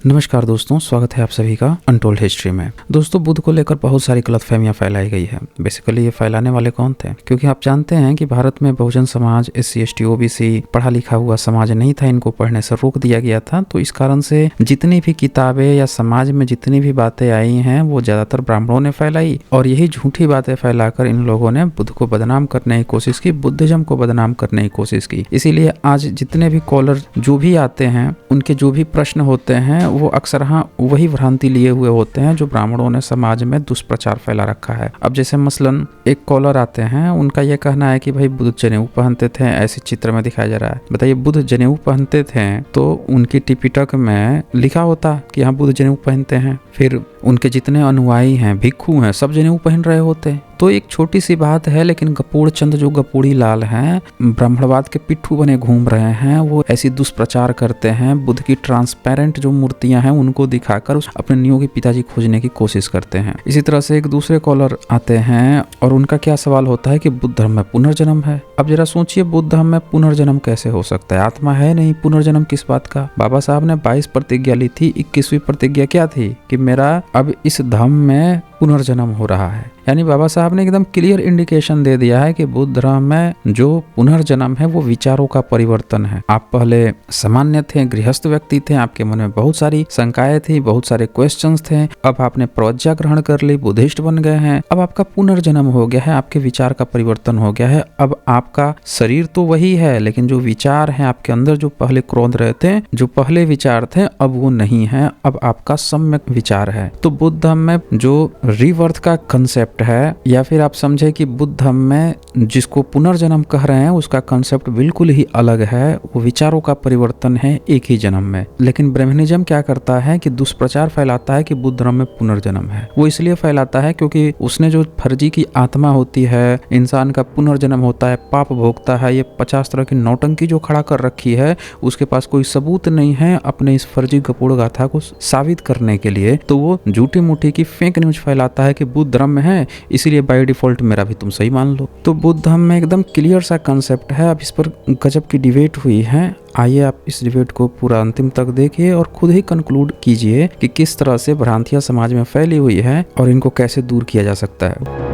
नमस्कार दोस्तों, स्वागत है आप सभी का अनटोल्ड हिस्ट्री में। दोस्तों, बुद्ध को लेकर बहुत सारी गलतफहमियां फैलाई गई है। बेसिकली ये फैलाने वाले कौन थे? क्योंकि आप जानते हैं कि भारत में Bahujan Samaj, SC ST OBC पढ़ा लिखा हुआ समाज नहीं था, इनको पढ़ने से रोक दिया गया था। तो इस कारण से जितनी भी किताबें या समाज में जितनी भी बातें आई हैं वो ज्यादातर ब्राह्मणों ने फैलाई, और यही झूठी बातें फैलाकर इन लोगों ने बुद्ध को बदनाम करने की कोशिश की, बुद्धिज्म को बदनाम करने की कोशिश की। इसीलिए आज जितने भी कॉलर जो भी आते हैं, उनके जो भी प्रश्न होते हैं वो अक्सर वही भ्रांति लिए हुए होते हैं जो ब्राह्मणों ने समाज में दुष्प्रचार फैला रखा है। अब जैसे मसलन एक कॉलर आते हैं, उनका यह कहना है कि भाई बुद्ध जनेऊ पहनते थे, ऐसे चित्र में दिखाया जा रहा है। बताइए, बुद्ध जनेऊ पहनते थे तो उनकी टिपिटक में लिखा होता कि हाँ बुद्ध जनेऊ पहनते हैं, फिर उनके जितने अनुयायी हैं, भिक्षु हैं, सब जनेऊ पहन रहे होते। तो एक छोटी सी बात है, लेकिन गपूड़ चंद जो गपूड़ी लाल हैं, ब्राह्मणवाद के पिट्ठू बने घूम रहे हैं, वो ऐसी दुष्प्रचार करते हैं। बुद्ध की ट्रांसपेरेंट जो मूर्तियां हैं उनको दिखाकर अपने नियोगी पिताजी खोजने की कोशिश करते हैं। इसी तरह से एक दूसरे कॉलर आते हैं और उनका क्या सवाल होता है कि बुद्ध धर्म में पुनर्जन्म है। अब जरा सोचिए, बुद्ध धर्म में पुनर्जन्म कैसे हो सकता है? आत्मा है नहीं, पुनर्जन्म किस बात का? बाबा साहब ने 22 प्रतिज्ञा ली थी, 21वीं प्रतिज्ञा क्या थी? कि मेरा अब इस धर्म में पुनर्जन्म हो रहा है। यानी बाबा साहब ने एकदम क्लियर इंडिकेशन दे दिया है कि बुद्ध धर्म में जो पुनर्जन्म है वो विचारों का परिवर्तन है। आप पहले सामान्य थे, गृहस्थ व्यक्ति थे, आपके मन में बहुत सारी शंकाएं थी, बहुत सारे क्वेश्चंस थे। अब आपने प्रज्ञा ग्रहण कर ली, बुद्धिस्ट बन गए हैं। अब आपका पुनर्जन्म हो गया है, आपके विचार का परिवर्तन हो गया है। अब आपका शरीर तो वही है, लेकिन जो विचार है आपके अंदर, जो पहले क्रोध रहे थे, जो पहले विचार थे, अब वो नहीं है। अब आपका सम्यक विचार है। तो बुद्ध धर्म में जो रीबर्थ का कंसेप्ट है, या फिर आप समझे कि बुद्ध धर्म में जिसको पुनर्जन्म कह रहे हैं उसका कंसेप्ट बिल्कुल ही अलग है। वो विचारों का परिवर्तन है एक ही जन्म में। लेकिन ब्रह्मनिज्म क्या करता है कि दुष्प्रचार फैलाता है कि बुद्ध धर्म में पुनर्जन्म है। वो इसलिए फैलाता है क्योंकि उसने जो फर्जी की आत्मा होती है, इंसान का पुनर्जन्म होता है, पाप भोगता है, ये 50 तरह की नौटंकी जो खड़ा कर रखी है, उसके पास कोई सबूत नहीं है अपने इस फर्जी गपूड़ गाथा को साबित करने के लिए। तो वो झूठी मूठी की फेक न्यूज फैलाता है कि बुद्ध धर्म में है, इसीलिए बाय डिफॉल्ट मेरा भी तुम सही मान लो। तो बुद्ध धर्म में एकदम क्लियर सा कंसेप्ट है। अब इस पर गजब की डिबेट हुई है। आइए आप इस डिबेट को पूरा अंतिम तक देखिए और खुद ही कंक्लूड कीजिए कि किस तरह से भ्रांतियां समाज में फैली हुई है और इनको कैसे दूर किया जा सकता है।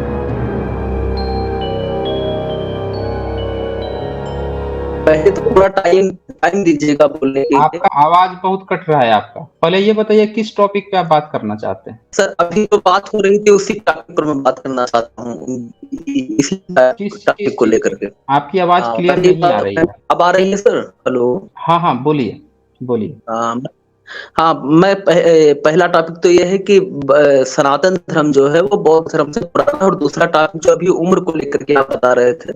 पहले तो थोड़ा टाइम टाइम दीजिएगा बोलने के लिए। आपका आवाज बहुत कट रहा है आपका। पहले ये बताइए किस टॉपिक पे आप बात करना चाहते हैं? सर, अभी जो बात हो रही थी उसी टॉपिक पर मैं बात करना चाहता हूँ, इस टॉपिक को लेकर के। आपकी आवाज क्लियर पहली नहीं आ बात रही है। अब आ रही है सर? हेलो। हाँ, बोलिए बोलिए। हाँ, मैं पहला टॉपिक तो ये है कि सनातन धर्म जो है वो बौद्ध धर्म से पुराना है। और दूसरा टॉपिक जो अभी उम्र को लेकर के आप बता रहे थे,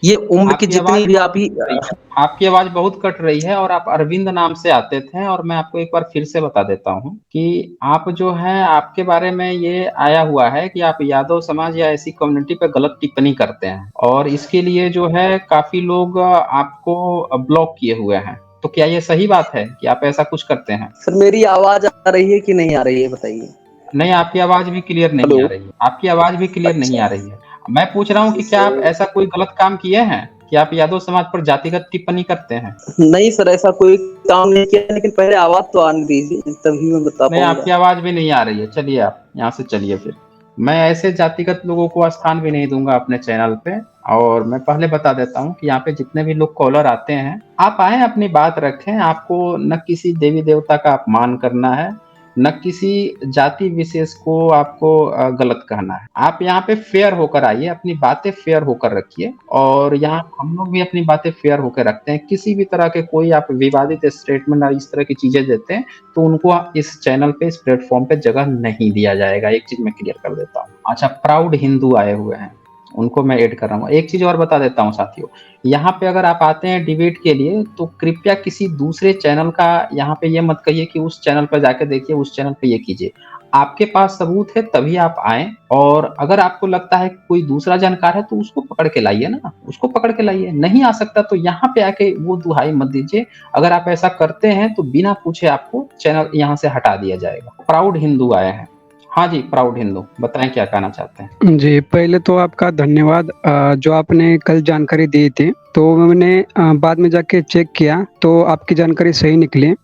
ये उम्र की जितनी भी आपकी आवाज बहुत कट रही है और आप अरविंद नाम से आते थे। और मैं आपको एक बार फिर से बता देता हूँ कि आप जो है, आपके बारे में ये आया हुआ है कि आप यादव समाज या ऐसी कम्युनिटी पे गलत टिप्पणी करते हैं, और इसके लिए जो है काफी लोग आपको ब्लॉक किए हुए हैं। तो क्या ये सही बात है कि आप ऐसा कुछ करते हैं? सर, मेरी आवाज आ रही है कि नहीं आ रही है बताइए। नहीं, आपकी आवाज भी क्लियर नहीं आ रही है। आपकी आवाज भी क्लियर नहीं आ रही है। मैं पूछ रहा हूँ कि क्या आप ऐसा कोई गलत काम किए हैं कि आप यादव समाज पर जातिगत टिप्पणी करते हैं? नहीं सर, ऐसा कोई काम नहीं किया, लेकिन पहले आवाज तो आने दीजिए तभी मैं बता नहीं, पाऊंगा। आपकी आवाज भी नहीं आ रही है। चलिए, आप यहाँ से चलिए। फिर मैं ऐसे जातिगत लोगों को स्थान भी नहीं दूंगा अपने चैनल पे। और मैं पहले बता देता हूँ कि यहाँ पे जितने भी लोग कॉलर आते हैं, आप आए, अपनी बात रखें। आपको न किसी देवी देवता का अपमान करना है, न किसी जाति विशेष को आपको गलत कहना है। आप यहाँ पे फेयर होकर आइए, अपनी बातें फेयर होकर रखिए। और यहाँ हम लोग भी अपनी बातें फेयर होकर रखते हैं। किसी भी तरह के कोई आप विवादित स्टेटमेंट और इस तरह की चीजें देते हैं तो उनको इस चैनल पे, इस प्लेटफॉर्म पे जगह नहीं दिया जाएगा। एक चीज मैं क्लियर कर देता हूँ। अच्छा, प्राउड हिंदू आए हुए हैं, उनको मैं ऐड कर रहा हूँ। एक चीज और बता देता हूँ साथियों, यहाँ पे अगर आप आते हैं डिबेट के लिए तो कृपया किसी दूसरे चैनल का यहाँ पे ये मत कहिए कि उस चैनल पर जाके देखिए, उस चैनल पे ये कीजिए। आपके पास सबूत है तभी आप आए। और अगर आपको लगता है कि कोई दूसरा जानकार है तो उसको पकड़ के लाइए ना, उसको पकड़ के लाइए। नहीं आ सकता तो यहाँ पे आके वो दुहाई मत दीजिए। अगर आप ऐसा करते हैं तो बिना पूछे आपको चैनल यहाँ से हटा दिया जाएगा। प्राउड हिंदू आए हैं। हाँ जी, प्राउड हिंदू, बताएं क्या कहना चाहते हैं? जी, पहले तो आपका धन्यवाद। जो आपने कल जानकारी दी थी तो मैंने बाद में जाके चेक किया तो आपकी जानकारी सही निकली।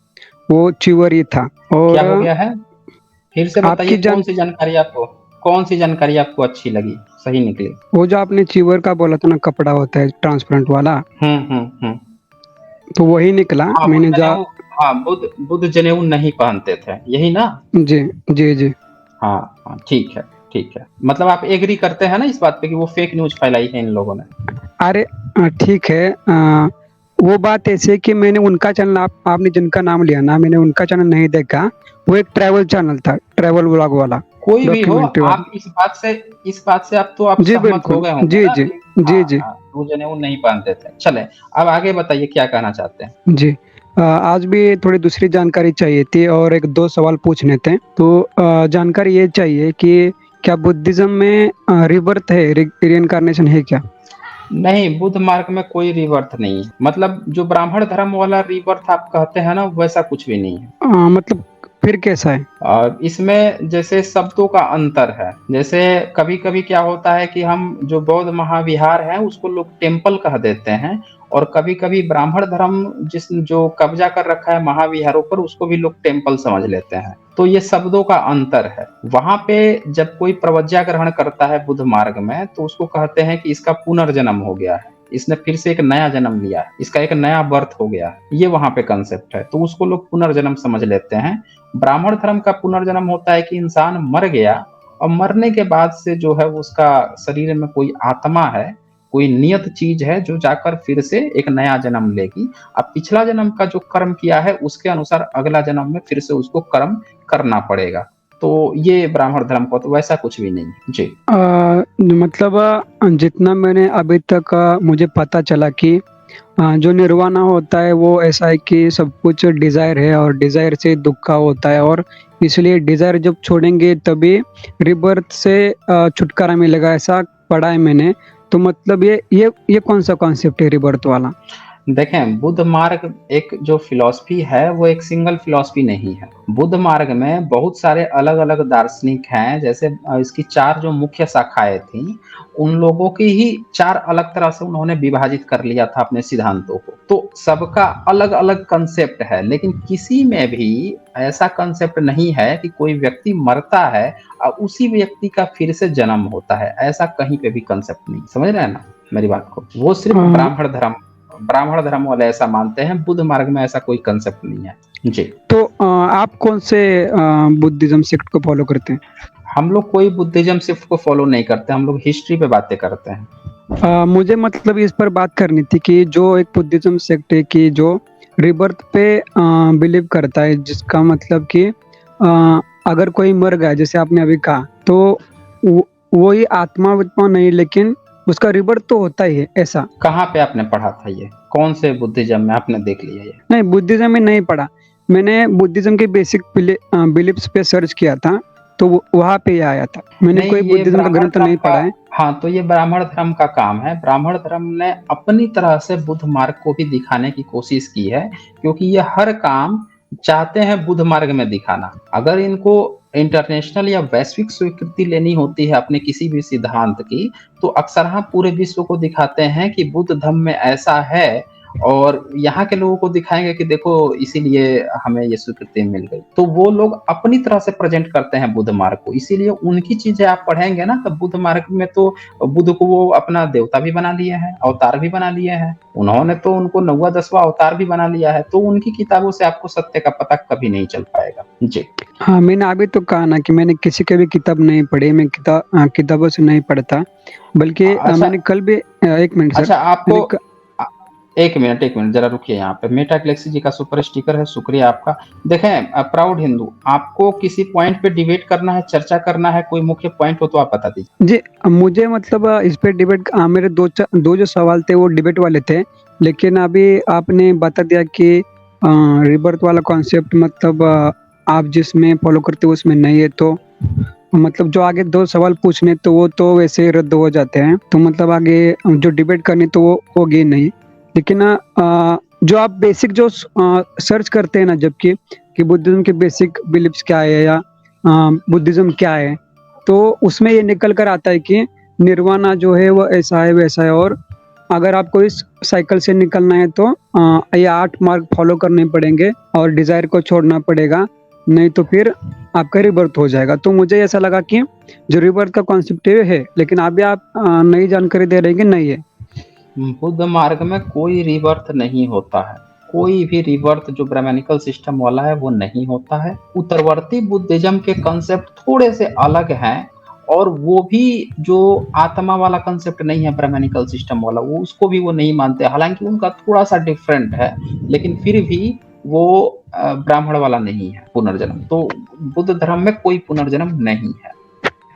वो चीवर ही था। और क्या हो गया है? फिर से बताइए, आपकी कौन सी जानकारी आपको अच्छी लगी, सही निकली? वो जो आपने चीवर का बोला था ना, कपड़ा होता है ट्रांसपेरेंट वाला, हम्म। तो वही निकला। हाँ, वो मैंने जा जनेऊ। हाँ, बुद्ध जनेऊ नहीं पहनते थे, यही ना? जी जी जी। हाँ हाँ, ठीक है ठीक है। मतलब आप एग्री करते हैं ना इस बात पे कि वो फेक न्यूज फैलाई है इन लोगों ने? अरे ठीक है। वो बात ऐसे है कि मैंने उनका चैनल, आपने जिनका नाम लिया ना, मैंने उनका चैनल नहीं देखा। वो एक ट्रैवल चैनल था, ट्रैवल व्लॉग वाला, कोई भी हो, डॉक्यूमेंट्री वाला। आप इस बात से आप तो आप जी सहमत हो बिल्कुल, गए होंगे जी ना जी कि जी हाँ जी हाँ, वो जनेऊ नहीं पहनते थे। चले, अब आगे बताइए क्या कहना चाहते हैं। जी। आज भी थोड़ी दूसरी जानकारी चाहिए थी और एक दो सवाल पूछने थे। तो जानकारी ये चाहिए कि क्या बुद्धिज्म में रिबर्थ है, रिइंकार्नेशन है क्या? नहीं, बुद्ध मार्ग में कोई रिवर्थ नहीं है। मतलब जो ब्राह्मण धर्म वाला रिवर्थ आप कहते हैं ना, वैसा कुछ भी नहीं है। मतलब फिर कैसा है? और इसमें जैसे शब्दों का अंतर है। जैसे कभी कभी क्या होता है कि हम जो बौद्ध महाविहार है उसको लोग टेम्पल कह देते हैं, और कभी कभी ब्राह्मण धर्म जिस जो कब्जा कर रखा है महाविहारों पर, उसको भी लोग टेम्पल समझ लेते हैं। तो ये शब्दों का अंतर है। वहां पे जब कोई प्रवज्ञा ग्रहण करता है बुद्ध मार्ग में, तो उसको कहते हैं कि इसका पुनर्जन्म हो गया है, इसने फिर से एक नया जन्म लिया है, इसका एक नया बर्थ हो गया है। ये वहां पे कंसेप्ट है, तो उसको लोग पुनर्जन्म समझ लेते हैं। ब्राह्मण धर्म का पुनर्जन्म होता है कि इंसान मर गया और मरने के बाद से जो है उसका शरीर में कोई आत्मा है, कोई नियत चीज है जो जाकर फिर से एक नया जन्म लेगी। अब पिछला जन्म का जो कर्म किया है उसके अनुसार अगला जन्म में फिर से उसको कर्म करना पड़ेगा। तो ये ब्राह्मण धर्म को, तो वैसा कुछ भी नहीं है जी। मतलब जितना मैंने अभी तक मुझे पता चला कि जो निर्वाणा होता है वो ऐसा है कि सब कुछ डिजायर है और डिजायर से दुख का होता है, और इसलिए डिजायर जब छोड़ेंगे तभी रिबर्थ से छुटकारा मिलेगा, ऐसा पढ़ा है मैंने। तो मतलब ये कौन सा कॉन्सेप्ट है रिबर्थ वाला? देखें, बुद्ध मार्ग एक जो फिलॉसफी है वो एक सिंगल फिलॉसफी नहीं है। बुद्ध मार्ग में बहुत सारे अलग अलग दार्शनिक हैं। जैसे इसकी 4 जो मुख्य शाखाएं थी, उन लोगों की ही 4 अलग तरह से उन्होंने विभाजित कर लिया था अपने सिद्धांतों को। तो सबका अलग अलग कंसेप्ट है, लेकिन किसी में भी ऐसा कंसेप्ट नहीं है कि कोई व्यक्ति मरता है और उसी व्यक्ति का फिर से जन्म होता है। ऐसा कहीं पे भी कंसेप्ट नहीं, समझ रहे हैं ना मेरी बात को? वो सिर्फ ब्राह्मण धर्म वाले ऐसा मानते हैं। बुद्ध मार्ग में ऐसा कोई कंसेप्ट नहीं है जी। तो आप कौन से बुद्धिज्म सेक्ट को फॉलो करते हैं? हम लोग कोई बुद्धिज्म शिफ्ट को फॉलो नहीं करते, हम लोग हिस्ट्री पे बातें करते हैं। मुझे मतलब इस पर बात करनी थी कि जो एक बुद्धिज्म सेक्ट है कि जो रिबर्थ पे बिलीव करता है, जिसका मतलब कि अगर कोई मर गया जैसे आपने अभी कहा, तो वही आत्मा वित्मा नहीं, लेकिन उसका रिबर्थ तो होता ही है, ऐसा? कहाँ पे आपने पढ़ा था ये? कौन से बुद्धिज्म में आपने देख लिया ये? नहीं, बुद्धिज्म में नहीं पढ़ा। मैंने बुद्धिज्म के बेसिक बिलीफ्स पे सर्च किया था, तो वहां पे आया था। मैंने नहीं, कोई ये बुद्धिज्म का ब्राह्मण ग्रंथ धर्म नहीं का। पढ़ा है। हाँ, तो ये ब्राह्मण धर्म का काम है। ब्राह्मण धर्म ने अपनी तरह से बुद्ध मार्ग को भी दिखाने की कोशिश की है, क्योंकि ये हर काम चाहते हैं बुद्ध मार्ग में दिखाना। अगर इनको इंटरनेशनल या वैश्विक स्वीकृति लेनी होती है अपने किसी भी सिद्धांत की, तो अक्सर हाँ पूरे विश्व को दिखाते हैं कि बुद्ध धर्म में ऐसा है, और यहाँ के लोगों को दिखाएंगे कि देखो इसीलिए हमें ये स्वीकृति मिल गई। तो वो लोग अपनी तरह से प्रेजेंट करते हैं बुद्ध मार्ग को, इसीलिए उनकी चीजें आप पढ़ेंगे ना, तो बुद्ध मार्ग में तो बुद्ध को वो अपना देवता भी बना लिए हैं, अवतार भी बना लिए हैं। उन्होंने तो उनको 9वां 10वां अवतार भी बना लिया है। तो उनकी किताबों से आपको सत्य का पता कभी नहीं चल पाएगा जी। हाँ, मैंने अभी तो कहा ना कि मैंने किसी की भी किताब नहीं पढ़ी। मैं किताबों से नहीं पढ़ता, बल्कि अच्छा मैंने कल भी एक मिनट सर। अच्छा, आपको मैंने एक मिनट जरा रुकिए। यहाँ पे मेटा गैलेक्सी जी का सुपर स्टिकर है, शुक्रिया आपका। देखें, प्राउड हिंदू, आपको किसी पॉइंट पे डिबेट करना है, चर्चा करना है, कोई मुख्य पॉइंट हो तो आप बता दीजिए जी, मुझे मतलब इस पे डिबेट, मेरे दो जो सवाल थे वो डिबेट वाले थे, लेकिन अभी आपने बता दिया कि रिबर्थ वाला कॉन्सेप्ट मतलब आप जिसमें फॉलो करते हो उसमें नहीं है, तो मतलब जो आगे दो सवाल पूछने तो वो तो वैसे ही रद्द हो जाते हैं। तो मतलब आगे जो डिबेट करनी तो वो होगी नहीं। लेकिन जो आप बेसिक जो सर्च करते हैं ना, जबकि कि बुद्धिज्म के बेसिक बिलीफ्स क्या है या बुद्धिज्म क्या है, तो उसमें ये निकल कर आता है कि निर्वाणा जो है वो ऐसा है वैसा है, और अगर आपको इस साइकिल से निकलना है तो ये 8 मार्ग फॉलो करने पड़ेंगे और डिजायर को छोड़ना पड़ेगा, नहीं तो फिर आपका रिबर्थ हो जाएगा। तो मुझे ऐसा लगा कि जो रिबर्थ का कॉन्सेप्ट है, लेकिन अभी आप नई जानकारी दे रहे हैं कि नहीं है। बुद्ध मार्ग में कोई रिबर्थ नहीं होता है, कोई भी रिबर्थ जो ब्राह्मणिकल सिस्टम वाला है वो नहीं होता है। उत्तरवर्ती बुद्धिज्म के कंसेप्ट थोड़े से अलग हैं, और वो भी जो आत्मा वाला कंसेप्ट नहीं है ब्राह्मणिकल सिस्टम वाला, वो उसको भी वो नहीं मानते, हालांकि उनका थोड़ा सा डिफरेंट है, लेकिन फिर भी वो ब्राह्मण वाला नहीं है पुनर्जन्म। तो बुद्ध धर्म में कोई पुनर्जन्म नहीं है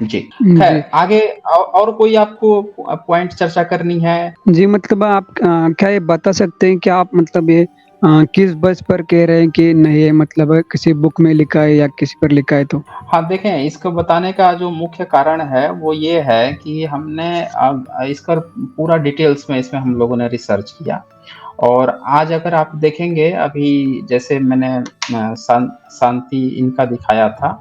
जी। खैर जी आगे और कोई आपको पॉइंट चर्चा करनी है? जी, मतलब आप क्या ये बता सकते हैं कि आप मतलब ये किस बस पर कह रहे हैं कि नहीं है, मतलब किसी बुक में लिखा है या किसी पर लिखा है तो? हाँ देखें, इसको बताने का जो मुख्य कारण है वो ये है कि हमने इसका पूरा डिटेल्स में इसमें हम लोगों ने रिसर्च किया, और आज अगर आप देखेंगे, अभी जैसे मैंने शांति इनका दिखाया था,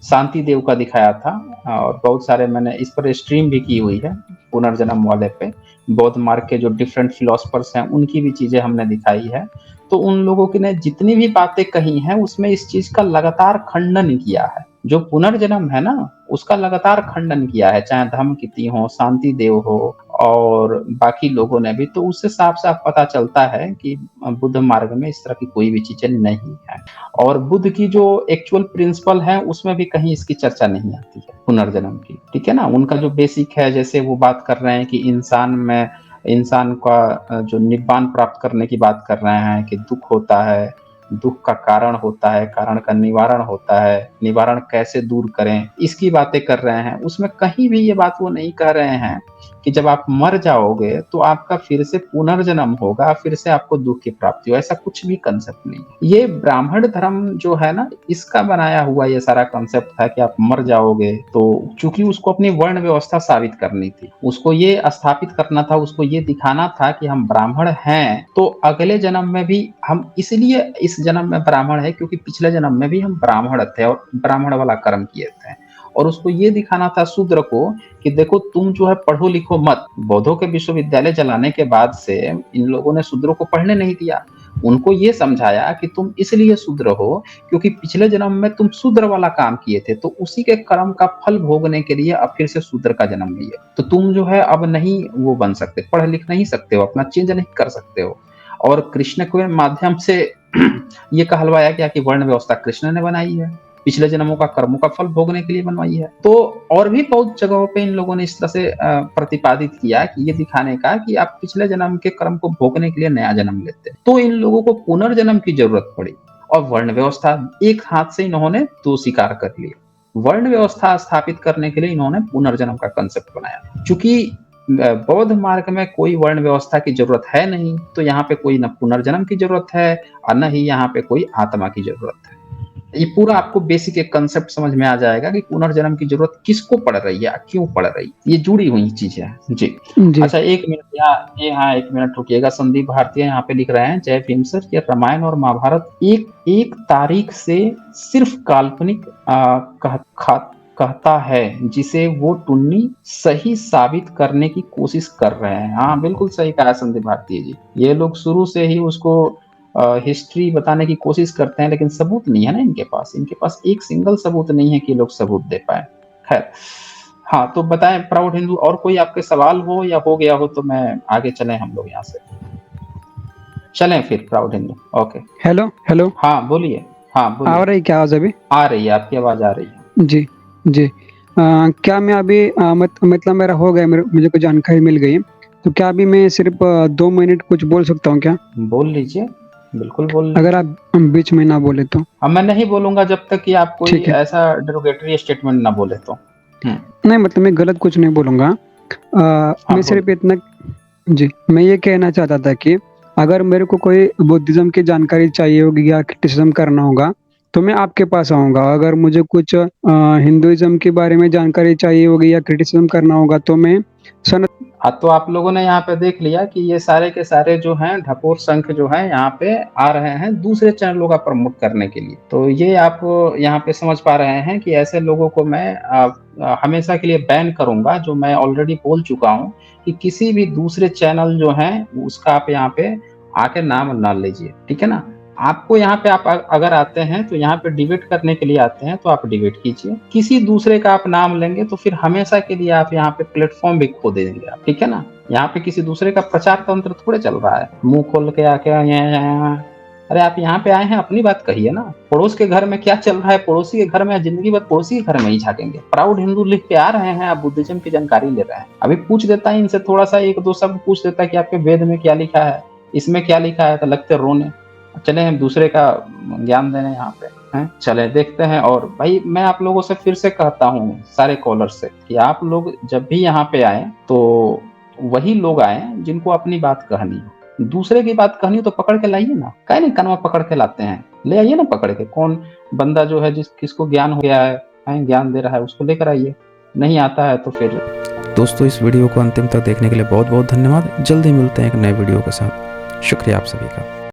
शांति देव का दिखाया था, और बहुत सारे मैंने इस पर स्ट्रीम भी की हुई है पुनर्जन्म वाले पे। बौद्ध मार्ग के जो डिफरेंट फिलोसफर्स हैं उनकी भी चीजें हमने दिखाई है। तो उन लोगों की ने जितनी भी बातें कही हैं उसमें इस चीज का लगातार खंडन किया है। जो पुनर्जन्म है ना, उसका लगातार खंडन किया है, चाहे धम्मकिति हो, शांति देव हो, और बाकी लोगों ने भी। तो उससे साफ साफ पता चलता है कि बुद्ध मार्ग में इस तरह की कोई भी चीजें नहीं है, और बुद्ध की जो एक्चुअल प्रिंसिपल है उसमें भी कहीं इसकी चर्चा नहीं आती है पुनर्जन्म की, ठीक है ना। उनका जो बेसिक है, जैसे वो बात कर रहे हैं कि इंसान का जो निब्बान प्राप्त करने की बात कर रहे हैं, कि दुख होता है, दुख का कारण होता है, कारण का निवारण होता है, निवारण कैसे दूर करें, इसकी बातें कर रहे हैं। उसमें कहीं भी ये बात वो नहीं कह रहे हैं कि जब आप मर जाओगे तो आपका फिर से पुनर्जन्म होगा, फिर से आपको दुख की प्राप्ति हो, ऐसा कुछ भी कंसेप्ट नहीं। ये ब्राह्मण धर्म जो है ना, इसका बनाया हुआ ये सारा कंसेप्ट था कि आप मर जाओगे। तो चूंकि उसको अपनी वर्ण व्यवस्था साबित करनी थी, उसको ये स्थापित करना था, उसको ये दिखाना था कि हम ब्राह्मण हैं, तो अगले जन्म में भी हम, इसलिए इस जन्म में ब्राह्मण है क्योंकि पिछले जन्म में भी हम ब्राह्मण थे और ब्राह्मण वाला कर्म किए थे। और उसको ये दिखाना था शूद्र को कि देखो तुम जो है पढ़ो लिखो मत। बौद्धों के विश्वविद्यालय जलाने के बाद से इन लोगों ने शूद्रों को पढ़ने नहीं दिया। उनको ये समझाया कि तुम इसलिए शूद्र हो क्योंकि पिछले जन्म में तुम शूद्र वाला काम किए थे, तो उसी के कर्म का फल भोगने के लिए अब फिर से शूद्र का जन्म लिए। तो तुम जो है अब नहीं वो बन सकते, पढ़ लिख नहीं सकते हो, अपना चेंज नहीं कर सकते हो। और कृष्ण के माध्यम से ये कहलवाया गया कि वर्ण व्यवस्था कृष्ण ने बनाई है, पिछले जन्मों का कर्मों का फल भोगने के लिए बनवाई है। तो और भी बहुत जगहों पे इन लोगों ने इस तरह से प्रतिपादित किया कि ये दिखाने का कि आप पिछले जन्म के कर्म को भोगने के लिए नया जन्म लेते हैं। तो इन लोगों को पुनर्जन्म की जरूरत पड़ी, और वर्ण व्यवस्था एक हाथ से इन्होंने दो शिकार कर लिया। वर्ण व्यवस्था स्थापित करने के लिए इन्होंने पुनर्जन्म का कंसेप्ट बनाया। चूंकि बौद्ध मार्ग में कोई वर्ण व्यवस्था की जरूरत है नहीं, तो यहाँ पे कोई न पुनर्जन्म की जरूरत है और न ही यहाँ पे कोई आत्मा की जरूरत है। ये पूरा आपको बेसिक एक कंसेप्ट समझ में आ जाएगा कि पुनर्जन्म की जरूरत किसको पड़ रही है, क्यों पड़ रही है, ये जुड़ी हुई चीजें हैं जी। अच्छा एक मिनट यहाँ एक मिनट रुकिएगा। संदीप भारतीय यहाँ पे लिख रहे हैं, जय भीम सर, ये रामायण और महाभारत एक तारीख से सिर्फ काल्पनिक कहता है जिसे वो टुन्नी सही साबित करने की कोशिश कर रहे हैं। हाँ बिल्कुल सही कहा संदीप भारतीय जी, ये लोग शुरू से ही उसको हिस्ट्री बताने की कोशिश करते हैं, लेकिन सबूत नहीं है ना इनके पास एक सिंगल सबूत नहीं है कि लोग सबूत दे पाए। खैर हाँ, तो बताएं प्राउड हिंदू, और कोई आपके सवाल हो या हो गया हो तो मैं आगे चले, हम लोग यहाँ से चलें फिर। Proud Hindu okay. हेलो हाँ बोलिए। हाँ बोलिए। आ रही क्या आवाज? अभी आ रही है, आपकी आवाज आ रही है। जी क्या मैं अभी मतलब मेरा हो गया, मुझे कुछ जानकारी मिल गई, तो क्या अभी मैं सिर्फ 2 मिनट कुछ बोल सकता हूँ क्या? बोल लीजिए, बिल्कुल बोल लीजिए। अगर आप बीच में ना बोले तो। मैं नहीं बोलूंगा जब तक कि आप कोई ऐसा डेरोगेटरी स्टेटमेंट ना बोले तो। नहीं मतलब मैं गलत कुछ नहीं बोलूंगा। मैं सिर्फ इतना मैं ये कहना चाहता था कि अगर मेरे को कोई बुद्धिज्म की जानकारी चाहिए होगी या क्रिटिसिज्म करना होगा तो मैं आपके पास आऊंगा। अगर मुझे कुछ हिंदुइज्म के बारे में जानकारी चाहिए होगी या क्रिटिसिज्म करना होगा तो मैं तो आप लोगों ने यहाँ पे देख लिया कि ये सारे के सारे जो हैं ढकोर संख जो है यहाँ पे आ रहे हैं दूसरे चैनलों का प्रमोट करने के लिए। तो ये आप यहाँ पे समझ पा रहे हैं कि ऐसे लोगों को मैं हमेशा के लिए बैन करूंगा, जो मैं ऑलरेडी बोल चुका हूँ कि किसी भी दूसरे चैनल जो है उसका आप यहाँ पे आके नाम ना लीजिए, ठीक है ना। आपको यहाँ पे आप अगर आते हैं तो यहाँ पे डिबेट करने के लिए आते हैं तो आप डिबेट कीजिए। किसी दूसरे का आप नाम लेंगे तो फिर हमेशा के लिए आप यहाँ पे प्लेटफॉर्म भी खो देंगे आप, ठीक है ना। यहाँ पे किसी दूसरे का प्रचार तंत्र थोड़े चल रहा है, मुंह खोल के आके अरे आप यहाँ पे आए हैं अपनी बात कहिए ना। पड़ोस के घर में क्या चल रहा है, पड़ोसी के घर में जिंदगी भर पड़ोसी के घर में ही झाकेंगे। प्राउड हिंदू लिख के आ रहे हैं, आप बुद्धिज्म की जानकारी ले रहे हैं। अभी पूछ देता है इनसे थोड़ा सा, एक दो शब्द पूछ देता है कि आपके वेद में क्या लिखा है, इसमें क्या लिखा है, तो लगते रोने। चले हम दूसरे का ज्ञान देने यहाँ पे हैं, चले देखते हैं। और भाई मैं आप लोगों से फिर से कहता हूँ सारे कॉलर से कि आप लोग जब भी यहाँ पे आए तो वही लोग आए जिनको अपनी बात कहनी हो। दूसरे की बात कहनी हो तो पकड़ के लाइए ना, काहे नहीं कनवा पकड़ के लाते हैं, ले आइए ना पकड़ के। कौन बंदा जो है किसको ज्ञान हो गया है, ज्ञान दे रहा है, उसको लेकर आइए। नहीं आता है तो फिर। दोस्तों इस वीडियो को अंतिम तक देखने के लिए बहुत बहुत धन्यवाद। जल्दी मिलते हैं एक नए वीडियो के साथ। शुक्रिया आप सभी का।